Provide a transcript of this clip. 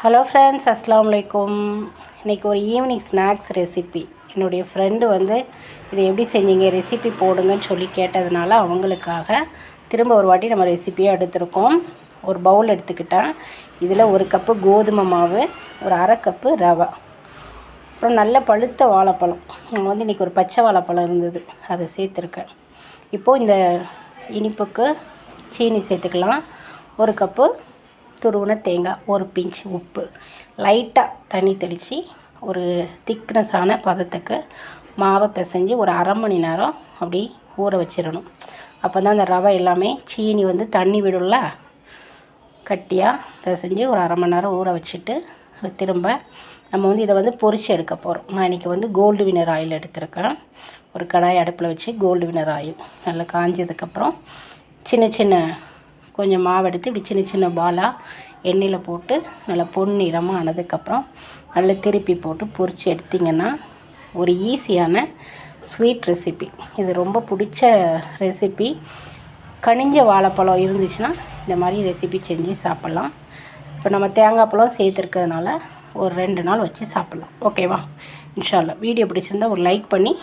Hello friends, அஸ்ஸலாமு அலைக்கும். இன்றைக்கி ஒரு ஈவினிங் ஸ்நாக்ஸ் ரெசிபி. என்னுடைய ஃப்ரெண்டு இதை எப்படி செஞ்சீங்க, ரெசிபி போடுங்கன்னு சொல்லி கேட்டதுனால அவங்களுக்காக திரும்ப ஒரு வாட்டி நம்ம ரெசிப்பியாக எடுத்திருக்கோம். ஒரு பவுல் எடுத்துக்கிட்டேன். இதில் 1 கப்பு கோதுமை மாவு, ஒரு அரை கப்பு ரவை, அப்புறம் நல்ல பழுத்த வாழைப்பழம். நான் இன்றைக்கி ஒரு பச்சை வாழைப்பழம் இருந்தது, அதை சேர்த்துருக்கேன். இப்போது இந்த இனிப்புக்கு சீனி சேர்த்துக்கலாம். 1 கப்பு துருவின தேங்காய், ஒரு பிஞ்ச் உப்பு, லைட்டாக தண்ணி தெளித்து ஒரு திக்னஸான பதத்துக்கு மாவை பிசைஞ்சு ஒரு அரை மணி நேரம் அப்படி ஊற வச்சிடணும். அப்போ தான் அந்த ரவை எல்லாமே சீனி தண்ணி விடும்ல, கட்டியாக பிசைஞ்சு ஒரு அரை மணி நேரம் ஊற வச்சுட்டு திரும்ப நம்ம இதை பொரிச்சு எடுக்க போகிறோம். நான் இன்றைக்கி கோல்டு வினர் ஆயில் எடுத்திருக்கேன். ஒரு கடாய் அடுப்பில் வச்சு கோல்டு வினர் ஆயில் நல்லா காஞ்சதுக்கப்புறம் சின்ன சின்ன கொஞ்சம் மாவு எடுத்து இப்படி சின்ன சின்ன பாலாக எண்ணெயில் போட்டு நல்லா பொன்னிறமாக ஆனதுக்கப்புறம் நல்லா திருப்பி போட்டு பொரித்து எடுத்திங்கன்னா ஒரு ஈஸியான ஸ்வீட் ரெசிபி. இது ரொம்ப பிடிச்ச ரெசிபி. கனிஞ்ச வாழைப்பழம் இருந்துச்சுன்னா இந்த மாதிரி ரெசிபி செஞ்சு சாப்பிட்லாம். இப்போ நம்ம தேங்காய் பழம் சேர்த்துருக்கிறதுனால ஒரு 2 நாள் வச்சு சாப்பிட்லாம். ஓகேவா? இன்ஷா அல்லாஹ். வீடியோ பிடிச்சிருந்தால் ஒரு லைக் பண்ணி